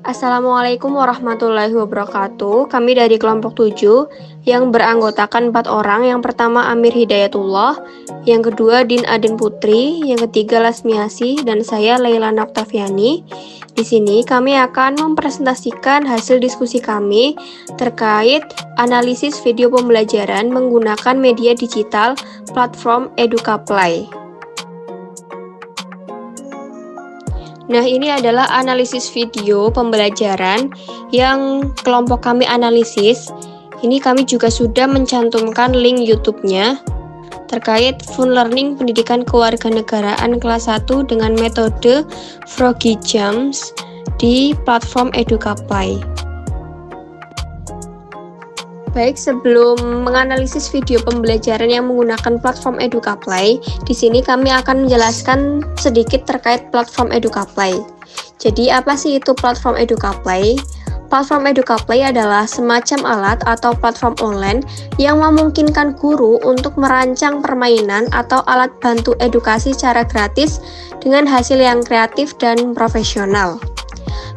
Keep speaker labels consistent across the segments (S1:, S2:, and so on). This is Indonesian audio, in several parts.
S1: Assalamualaikum warahmatullahi wabarakatuh. Kami dari kelompok 7 yang beranggotakan 4 orang. Yang pertama Amir Hidayatullah, yang kedua Din Aden Putri, yang ketiga Lasmiasi, dan saya Laila Noktaviani. Di sini kami akan mempresentasikan hasil diskusi kami terkait analisis video pembelajaran menggunakan media digital platform EducaPlay. Nah, ini adalah analisis video pembelajaran yang kelompok kami analisis. Ini kami juga sudah mencantumkan link YouTube-nya terkait Fun Learning Pendidikan Kewarganegaraan kelas 1 dengan metode Froggy Jumps di platform EducaPlay. Baik, sebelum menganalisis video pembelajaran yang menggunakan platform EducaPlay, di sini kami akan menjelaskan sedikit terkait platform EducaPlay. Jadi, apa sih itu platform EducaPlay? Platform EducaPlay adalah semacam alat atau platform online yang memungkinkan guru untuk merancang permainan atau alat bantu edukasi secara gratis dengan hasil yang kreatif dan profesional.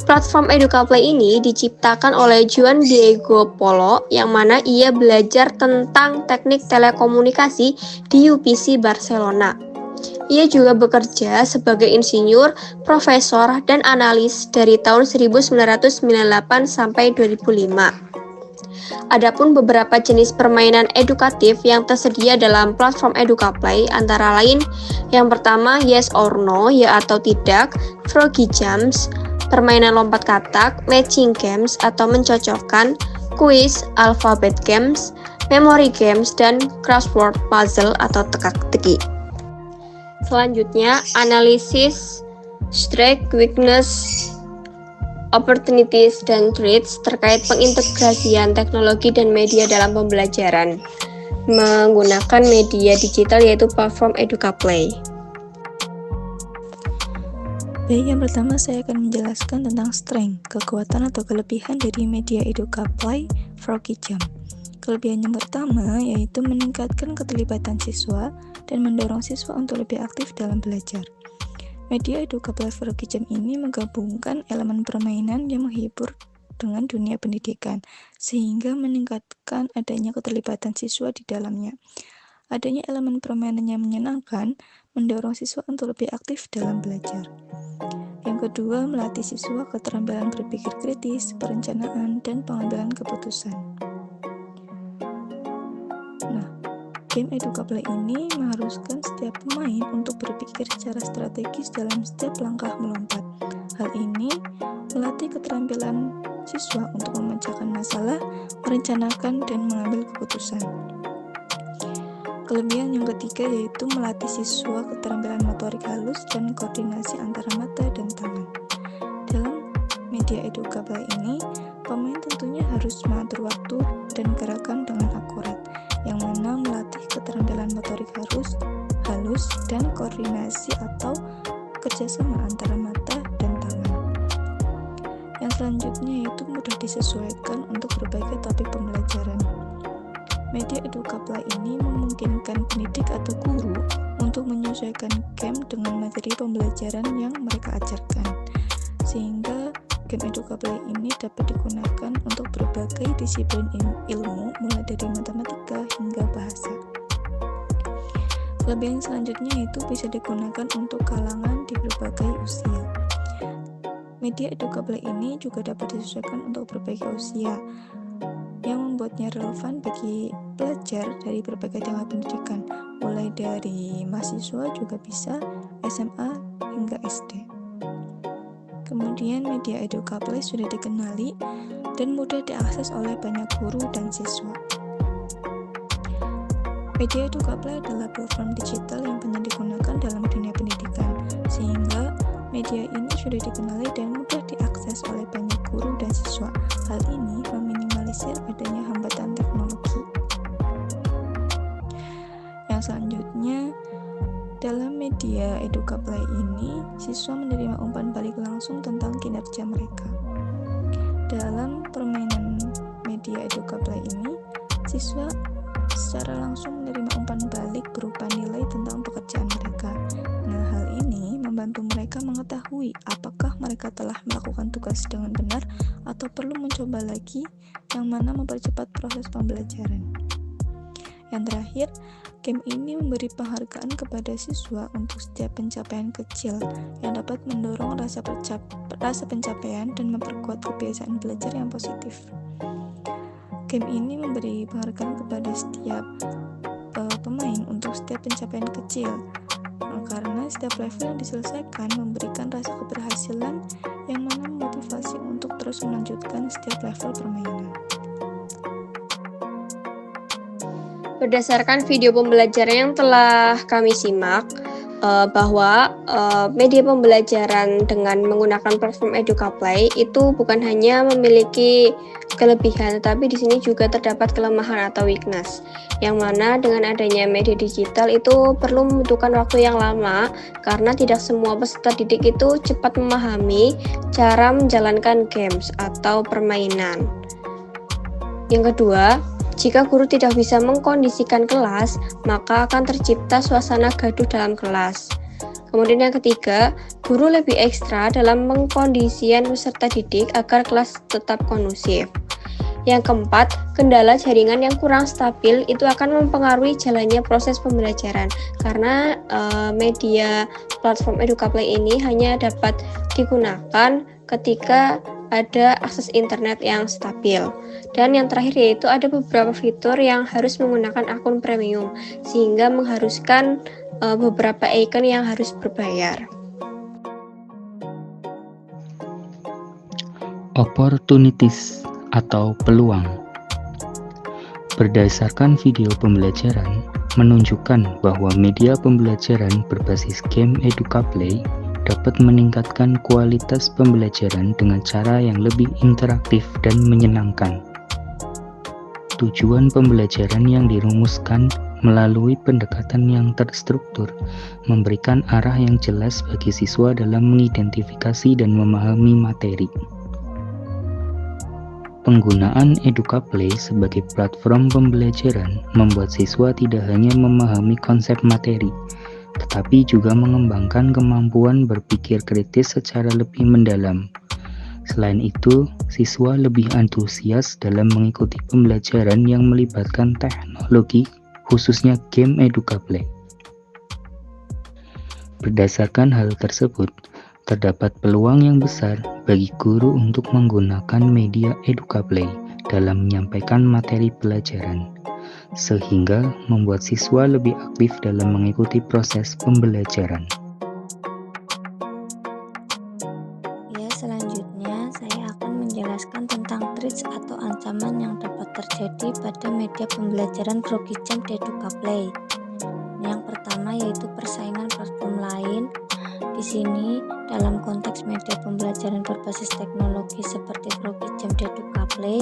S1: Platform EducaPlay ini diciptakan oleh Juan Diego Polo, yang mana ia belajar tentang teknik telekomunikasi di UPC Barcelona. Ia juga bekerja sebagai insinyur, profesor, dan analis dari tahun 1998 sampai 2005. Adapun beberapa jenis permainan edukatif yang tersedia dalam platform EducaPlay antara lain yang pertama Yes or No, ya atau tidak, Froggy Jumps, permainan lompat katak, matching games atau mencocokkan, quiz, alphabet games, memory games, dan crossword puzzle atau teka-teki. Selanjutnya, analisis strength, weakness, opportunities, dan threats terkait pengintegrasian teknologi dan media dalam pembelajaran menggunakan media digital yaitu platform EducaPlay.
S2: Baik, yang pertama saya akan menjelaskan tentang strength, kekuatan atau kelebihan dari media EducaPlay Froggy Jump. Kelebihan yang pertama yaitu meningkatkan keterlibatan siswa dan mendorong siswa untuk lebih aktif dalam belajar. Media EducaPlay Froggy Jump ini menggabungkan elemen permainan yang menghibur dengan dunia pendidikan, sehingga meningkatkan adanya keterlibatan siswa di dalamnya. Adanya elemen permainan yang menyenangkan mendorong siswa untuk lebih aktif dalam belajar. Yang kedua, melatih siswa keterampilan berpikir kritis, perencanaan, dan pengambilan keputusan. Nah, game EducaPlay ini mengharuskan setiap pemain untuk berpikir secara strategis dalam setiap langkah melompat. Hal ini melatih keterampilan siswa untuk memecahkan masalah, merencanakan, dan mengambil keputusan. Kelebihan yang ketiga yaitu melatih siswa keterampilan motorik halus dan koordinasi antara mata dan tangan. Dalam media EducaPlay ini, pemain tentunya harus mengatur waktu dan gerakan dengan akurat, yang mana melatih keterampilan motorik halus dan koordinasi atau kerjasama antara mata dan tangan. Yang selanjutnya yaitu mudah disesuaikan untuk berbagai topik pembelajaran. Media EducaPlay ini memungkinkan pendidik atau guru untuk menyesuaikan game dengan materi pembelajaran yang mereka ajarkan, sehingga game EducaPlay ini dapat digunakan untuk berbagai disiplin ilmu, mulai dari matematika hingga bahasa. Kelebihan selanjutnya itu bisa digunakan untuk kalangan di berbagai usia. Media EducaPlay ini juga dapat disesuaikan untuk berbagai usia, yang membuatnya relevan bagi pelajar dari berbagai tingkat pendidikan, mulai dari mahasiswa juga bisa, SMA hingga SD. Kemudian media EducaPlay sudah dikenali dan mudah diakses oleh banyak guru dan siswa. Media EducaPlay adalah platform digital yang banyak digunakan dalam dunia pendidikan, sehingga media ini sudah dikenali dan mudah diakses oleh banyak guru dan siswa. Hal ini meminimalisir adanya hambatan teknologi. Yang selanjutnya, dalam media EducaPlay ini, siswa menerima umpan balik langsung tentang kinerja mereka. Dalam permainan media EducaPlay ini, siswa secara langsung menerima umpan balik berupa nilai tentang pekerjaan mereka. Nah, hal ini membantu mereka mengetahui apakah mereka telah melakukan tugas dengan benar atau perlu mencoba lagi, yang mana mempercepat proses pembelajaran. Yang terakhir, game ini memberi penghargaan kepada siswa untuk setiap pencapaian kecil yang dapat mendorong rasa pencapaian dan memperkuat kebiasaan belajar yang positif. Game ini memberi penghargaan kepada setiap pemain untuk setiap pencapaian kecil, karena setiap level yang diselesaikan memberikan rasa keberhasilan yang mana memotivasi untuk terus melanjutkan setiap level permainan.
S1: Berdasarkan video pembelajaran yang telah kami simak, bahwa media pembelajaran dengan menggunakan platform EducaPlay itu bukan hanya memiliki kelebihan, tetapi di sini juga terdapat kelemahan atau weakness, yang mana dengan adanya media digital itu perlu membutuhkan waktu yang lama karena tidak semua peserta didik itu cepat memahami cara menjalankan games atau permainan. Yang kedua, jika guru tidak bisa mengkondisikan kelas, maka akan tercipta suasana gaduh dalam kelas. Kemudian yang ketiga, guru lebih ekstra dalam mengkondisikan peserta didik agar kelas tetap kondusif. Yang keempat, kendala jaringan yang kurang stabil itu akan mempengaruhi jalannya proses pembelajaran karena media platform EducaPlay ini hanya dapat digunakan ketika ada akses internet yang stabil. Dan yang terakhir yaitu ada beberapa fitur yang harus menggunakan akun premium sehingga mengharuskan beberapa icon yang harus berbayar.
S3: Opportunities atau peluang. Berdasarkan video pembelajaran menunjukkan bahwa media pembelajaran berbasis game EducaPlay dapat meningkatkan kualitas pembelajaran dengan cara yang lebih interaktif dan menyenangkan. Tujuan pembelajaran yang dirumuskan melalui pendekatan yang terstruktur memberikan arah yang jelas bagi siswa dalam mengidentifikasi dan memahami materi. Penggunaan EducaPlay sebagai platform pembelajaran membuat siswa tidak hanya memahami konsep materi, tetapi juga mengembangkan kemampuan berpikir kritis secara lebih mendalam. Selain itu, siswa lebih antusias dalam mengikuti pembelajaran yang melibatkan teknologi, khususnya game EducaPlay. Berdasarkan hal tersebut, terdapat peluang yang besar bagi guru untuk menggunakan media EducaPlay dalam menyampaikan materi pelajaran, sehingga membuat siswa lebih aktif dalam mengikuti proses pembelajaran.
S4: Ya, selanjutnya saya akan menjelaskan tentang threats atau ancaman yang dapat terjadi pada media pembelajaran grogi jam di EducaPlay. Yang pertama yaitu persaingan platform lain. Di sini dalam konteks media pembelajaran berbasis teknologi seperti grogi jam di EducaPlay,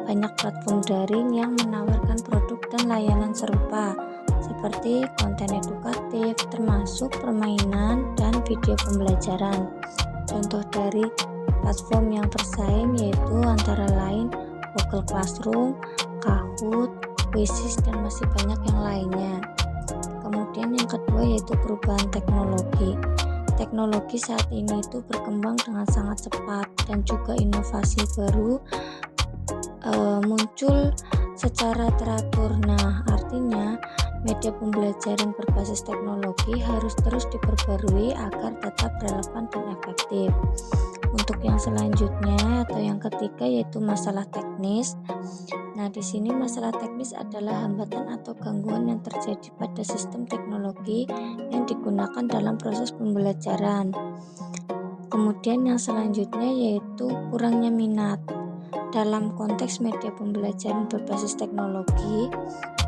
S4: banyak platform daring yang menawarkan produk dan layanan serupa seperti konten edukatif termasuk permainan dan video pembelajaran. Contoh dari platform yang tersaing yaitu antara lain Google Classroom, Kahoot, Quizzes, dan masih banyak yang lainnya. Kemudian yang kedua yaitu perubahan teknologi. Teknologi saat ini itu berkembang dengan sangat cepat dan juga inovasi baru muncul secara teratur. Nah, artinya media pembelajaran berbasis teknologi harus terus diperbarui agar tetap relevan dan efektif. Untuk yang selanjutnya atau yang ketiga yaitu masalah teknis. Nah, di sini masalah teknis adalah hambatan atau gangguan yang terjadi pada sistem teknologi yang digunakan dalam proses pembelajaran. Kemudian yang selanjutnya yaitu kurangnya minat. Dalam konteks media pembelajaran berbasis teknologi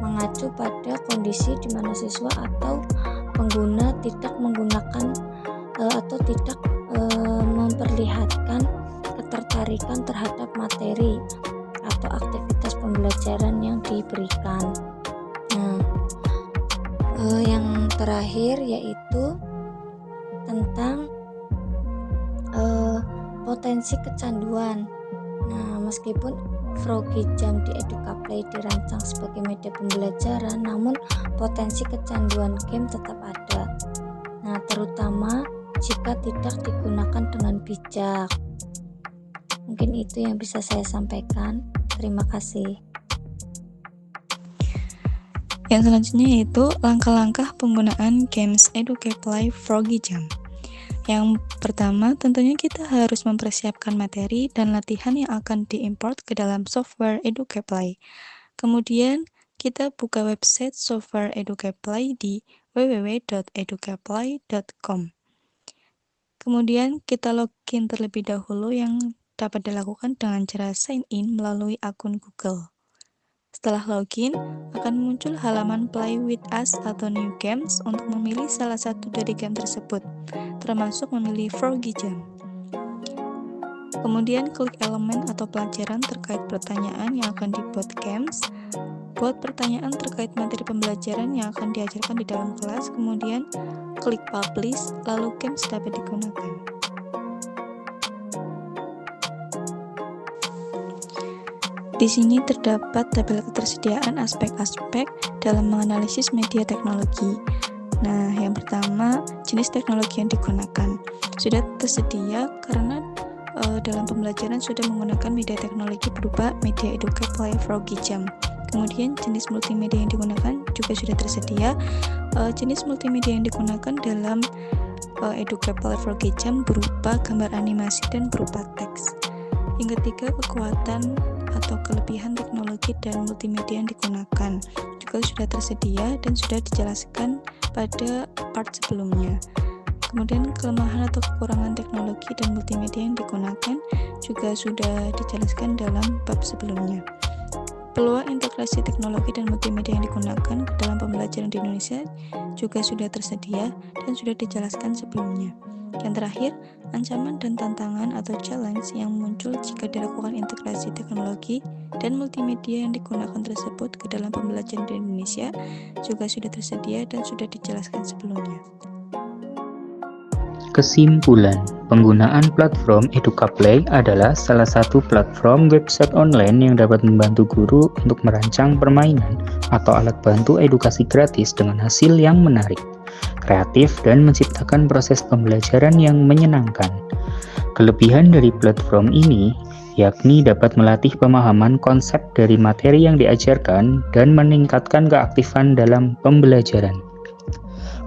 S4: mengacu pada kondisi di mana siswa atau pengguna tidak menggunakan atau tidak memperlihatkan ketertarikan terhadap materi atau aktivitas pembelajaran yang diberikan. Nah, yang terakhir yaitu tentang potensi kecanduan. Nah, meskipun grogi jam di EducaPlay dirancang sebagai media pembelajaran, namun potensi kecanduan game tetap ada. Nah, terutama jika tidak digunakan dengan bijak. Mungkin itu yang bisa saya sampaikan. Terima kasih.
S2: Yang selanjutnya yaitu langkah-langkah penggunaan Games EduCaplay Froggy Jam. Yang pertama, tentunya kita harus mempersiapkan materi dan latihan yang akan diimport ke dalam software EduCaplay. Kemudian, kita buka website software EduCaplay di www.educaplay.com. Kemudian, kita login terlebih dahulu yang dapat dilakukan dengan cara sign in melalui akun Google. Setelah login, akan muncul halaman Play with Us atau New Games untuk memilih salah satu dari game tersebut, termasuk memilih Froggy Jam. Kemudian klik elemen atau pelajaran terkait pertanyaan yang akan dibuat games, buat pertanyaan terkait materi pembelajaran yang akan diajarkan di dalam kelas, kemudian klik publish, lalu games dapat digunakan. Di sini terdapat tabel ketersediaan aspek-aspek dalam menganalisis media teknologi. Nah, yang pertama, jenis teknologi yang digunakan. Sudah tersedia karena dalam pembelajaran sudah menggunakan media teknologi berupa media EduCaplay Froggy Jam. Kemudian, jenis multimedia yang digunakan juga sudah tersedia. Jenis multimedia yang digunakan dalam EduCaplay Froggy Jam berupa gambar animasi dan berupa teks. Yang ketiga, kekuatan atau kelebihan teknologi dan multimedia yang digunakan juga sudah tersedia dan sudah dijelaskan pada part sebelumnya. Kemudian kelemahan atau kekurangan teknologi dan multimedia yang digunakan juga sudah dijelaskan dalam bab sebelumnya. Peluang integrasi teknologi dan multimedia yang digunakan ke dalam pembelajaran di Indonesia juga sudah tersedia dan sudah dijelaskan sebelumnya. Yang terakhir, ancaman dan tantangan atau challenge yang muncul jika dilakukan integrasi teknologi dan multimedia yang digunakan tersebut ke dalam pembelajaran di Indonesia juga sudah tersedia dan sudah dijelaskan sebelumnya.
S3: Kesimpulan, penggunaan platform EduCaplay adalah salah satu platform website online yang dapat membantu guru untuk merancang permainan atau alat bantu edukasi gratis dengan hasil yang menarik, kreatif, dan menciptakan proses pembelajaran yang menyenangkan. Kelebihan dari platform ini yakni dapat melatih pemahaman konsep dari materi yang diajarkan dan meningkatkan keaktifan dalam pembelajaran.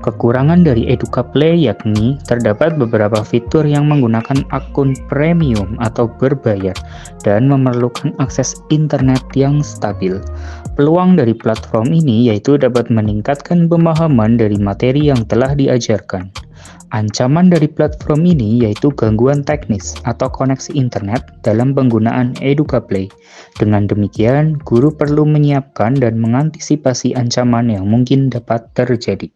S3: Kekurangan dari EduCaplay yakni terdapat beberapa fitur yang menggunakan akun premium atau berbayar dan memerlukan akses internet yang stabil. Peluang dari platform ini yaitu dapat meningkatkan pemahaman dari materi yang telah diajarkan. Ancaman dari platform ini yaitu gangguan teknis atau koneksi internet dalam penggunaan EduCaplay. Dengan demikian, guru perlu menyiapkan dan mengantisipasi ancaman yang mungkin dapat terjadi.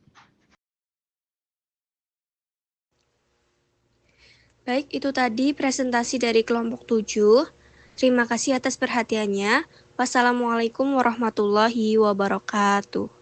S1: Baik, itu tadi presentasi dari kelompok 7. Terima kasih atas perhatiannya. Wassalamualaikum warahmatullahi wabarakatuh.